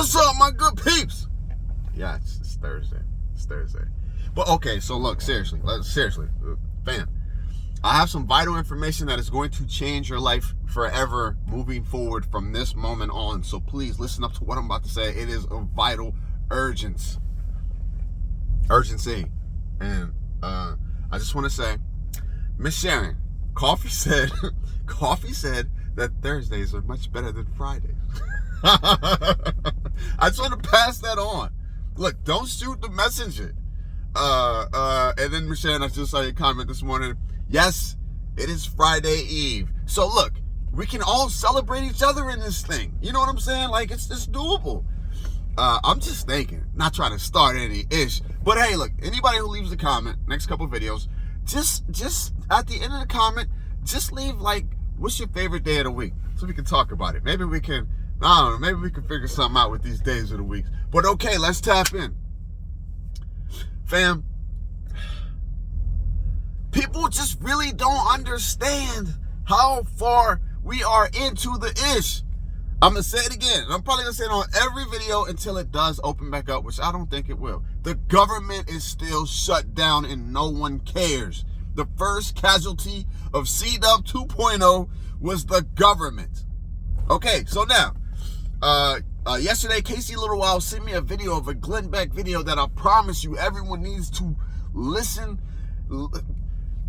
What's up, my good peeps? Yeah, it's Thursday. It's Thursday. But okay, so look, seriously, fam, I have some vital information that is going to change your life forever moving forward from this moment on. So please listen up to what I'm about to say. It is of vital urgency. And I just want to say, Miss Sharon, Coffee said that Thursdays are much better than Fridays. I just want to pass that on. Look, don't shoot the messenger. And then Miss Sharon, I just saw your comment this morning. Yes, it is Friday Eve. So look, we can all celebrate each other in this thing. You know what I'm saying? Like, it's doable. I'm just thinking, not trying to start any ish, but hey, look, anybody who leaves a comment, next couple videos, just at the end of the comment, just leave like, what's your favorite day of the week? So we can talk about it. Maybe we can, I don't know, maybe we can figure something out with these days of the week. But okay, let's tap in. Fam, people just really don't understand how far we are into the ish. I'm going to say it again. I'm probably going to say it on every video until it does open back up, which I don't think it will. The government is still shut down and no one cares. The first casualty of C-Dub 2.0 was the government. Okay, so now, yesterday, Casey Little While sent me a video of a Glenn Beck video that I promise you everyone needs to listen.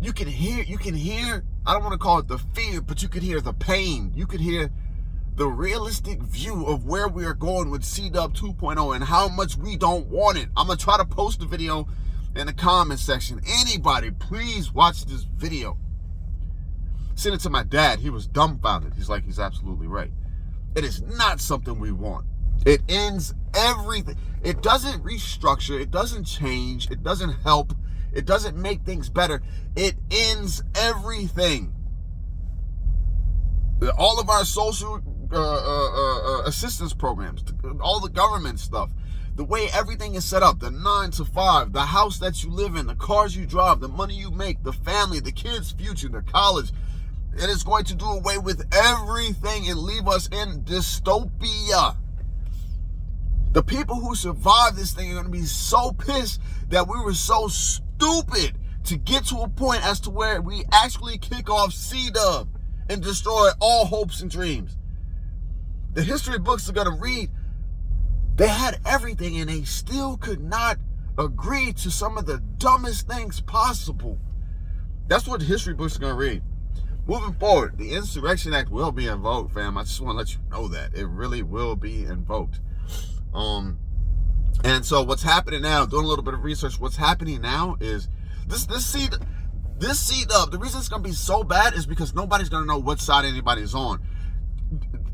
You can hear, I don't want to call it the fear, but you could hear the pain. You could hear the realistic view of where we are going with C-Dub 2.0 and how much we don't want it. I'm going to try to post the video in the comment section. Anybody, please watch this video. Send it to my dad. He was dumbfounded. He's like, he's absolutely right. It is not something we want. It ends everything. It doesn't restructure. It doesn't change. It doesn't help. It doesn't make things better. It ends everything. All of our social assistance programs, all the government stuff, the way everything is set up, the 9 to 5, the house that you live in, the cars you drive, the money you make, the family, the kids' future, the college, it is going to do away with everything and leave us in dystopia. The people who survive this thing are going to be so pissed that we were so stupid to get to a point as to where we actually kick off C-Dub and destroy all hopes and dreams. The history books are going to read, they had everything and they still could not agree to some of the dumbest things possible. That's what the history books are going to read. Moving forward, the Insurrection Act will be invoked, fam. I just want to let you know that. It really will be invoked. And so what's happening now, doing a little bit of research, what's happening now is this C-Dub, the reason it's going to be so bad is because nobody's going to know what side anybody's on.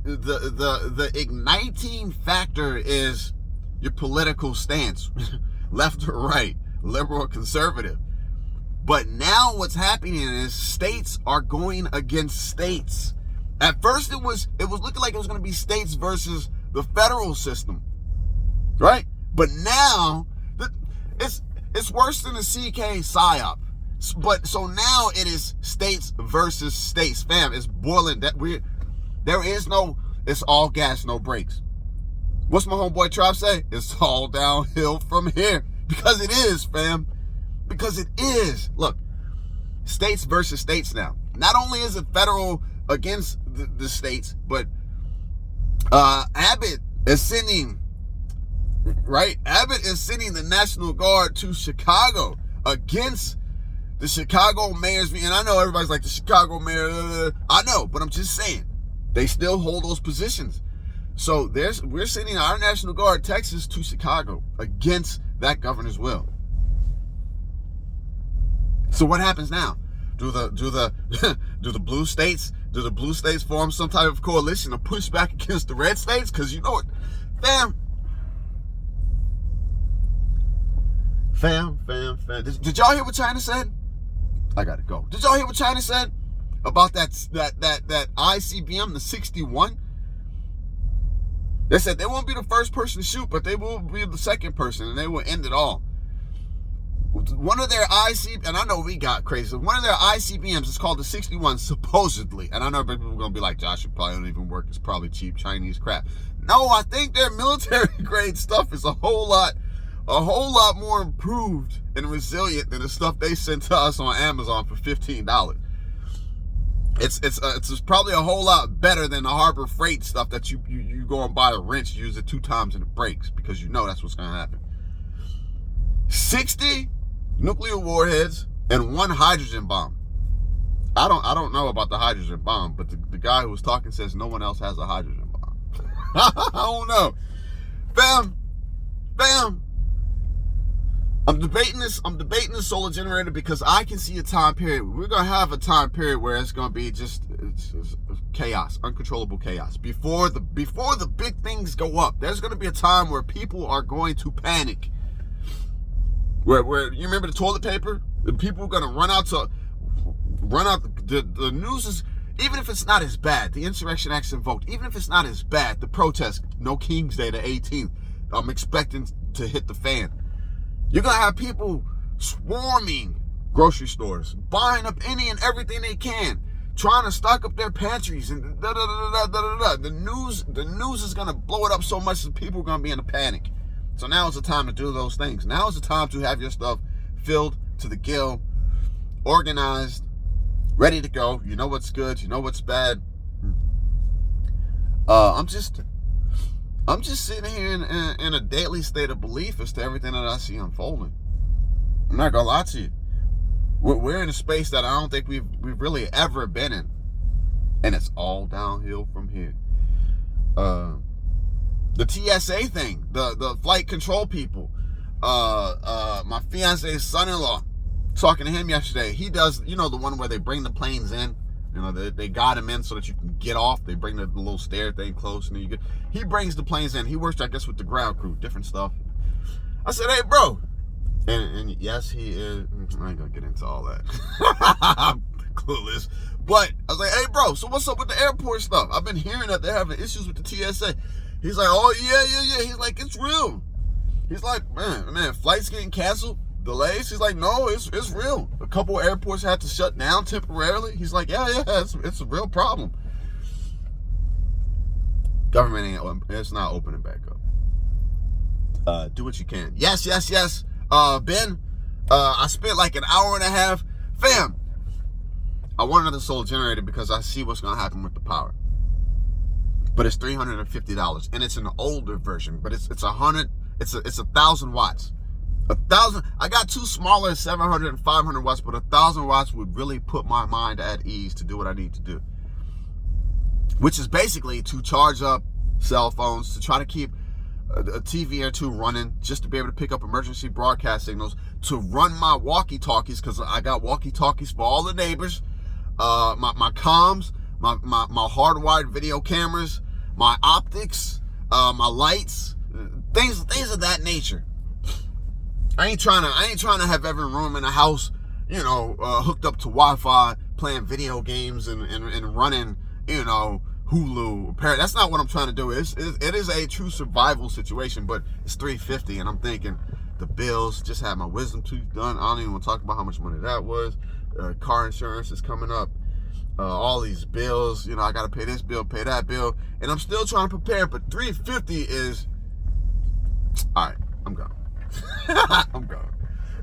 The igniting factor is your political stance, left or right, liberal or conservative. But now what's happening is states are going against states. At first it was looking like it was going to be states versus the federal system, right? But now it's worse than the CK PSYOP. But so now it is states versus states, fam. It's boiling. There is no, it's all gas, no brakes. What's my homeboy Trop say? It's all downhill from here. Because it is, fam. Because it is. Look, states versus states now. Not only is it federal against the states, but Abbott is sending, right? Abbott is sending the National Guard to Chicago against the Chicago mayor's, and I know everybody's like, the Chicago mayor, I know, but I'm just saying, they still hold those positions. So we're sending our National Guard, Texas, to Chicago against that governor's will. So what happens now? Do the blue states form some type of coalition to push back against the red states? Because you know what, fam. Did y'all hear what China said? I gotta go. Did y'all hear what China said about that ICBM, the 61? They said they won't be the first person to shoot, but they will be the second person, and they will end it all. One of their and I know we got crazy. One of their ICBMs is called the 61, supposedly. And I know people are going to be like, Josh, it probably don't even work. It's probably cheap Chinese crap. No, I think their military grade stuff is a whole lot more improved and resilient than the stuff they sent to us on Amazon for $15. It's probably a whole lot better than the Harbor Freight stuff that you go and buy a wrench, use it 2 times and it breaks, because you know that's what's gonna happen. 60 nuclear warheads and 1 hydrogen bomb. I don't know about the hydrogen bomb, but the guy who was talking says no one else has a hydrogen bomb. I don't know. Bam. I'm debating this solar generator because I can see a time period. We're gonna have a time period where it's gonna be just it's chaos, uncontrollable chaos. Before the big things go up, there's gonna be a time where people are going to panic. Where you remember the toilet paper? The people are gonna run out. The news is, even if it's not as bad, the insurrection act's invoked. Even if it's not as bad, the protest, no King's Day, the 18th, I'm expecting to hit the fan. You're going to have people swarming grocery stores, buying up any and everything they can, trying to stock up their pantries, and The news is going to blow it up so much that people are going to be in a panic. So now is the time to do those things. Now is the time to have your stuff filled to the gill, organized, ready to go. You know what's good, you know what's bad. I'm just sitting here in a daily state of belief as to everything that I see unfolding. I'm not gonna lie to you. We're in a space that I don't think we've really ever been in, and it's all downhill from here. The TSA thing, the flight control people. My fiance's son-in-law, talking to him yesterday. He does, the one where they bring the planes in. They got him in so that you can get off. They bring the little stair thing close, and then you get. He brings the planes in. He works, I guess, with the ground crew, different stuff. I said, "Hey, bro," and yes, he is. I ain't gonna get into all that. I'm clueless, but I was like, "Hey, bro, so what's up with the airport stuff? I've been hearing that they're having issues with the TSA." He's like, "Oh yeah." He's like, "It's real." He's like, "Man, flights getting canceled." Delays? He's like, no, it's real. A couple of airports had to shut down temporarily. He's like, yeah, it's a real problem. Government it's not opening back up. Do what you can. Yes. Ben, I spent like an hour and a half. Fam, I want another solar generator because I see what's gonna happen with the power. But it's $350, and it's an older version. But it's 1,000 watts. 1,000. I got 2 smaller, 700 and 500 watts, but 1,000 watts would really put my mind at ease to do what I need to do, which is basically to charge up cell phones, to try to keep a TV or 2 running, just to be able to pick up emergency broadcast signals, to run my walkie-talkies, because I got walkie-talkies for all the neighbors, my comms, my hardwired video cameras, my optics, my lights, things of that nature. I ain't trying to have every room in the house, hooked up to Wi-Fi, playing video games and running, Hulu. That's not what I'm trying to do. It is a true survival situation, but it's $350, and I'm thinking the bills. Just had my wisdom tooth done. I don't even want to talk about how much money that was. Car insurance is coming up. All these bills. I got to pay this bill, pay that bill, and I'm still trying to prepare. But $350 is all right. I'm gone. I'm gone.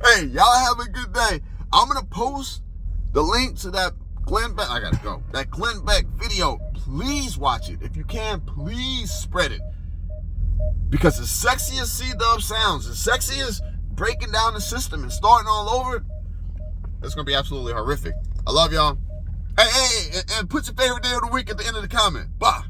Hey, y'all have a good day. I'm gonna post the link to that Glenn Beck. I gotta go. That Glenn Beck video. Please watch it. If you can, please spread it. Because as sexy as C-Dub sounds, as sexy as breaking down the system and starting all over, it's gonna be absolutely horrific. I love y'all. Hey, and put your favorite day of the week at the end of the comment. Bye.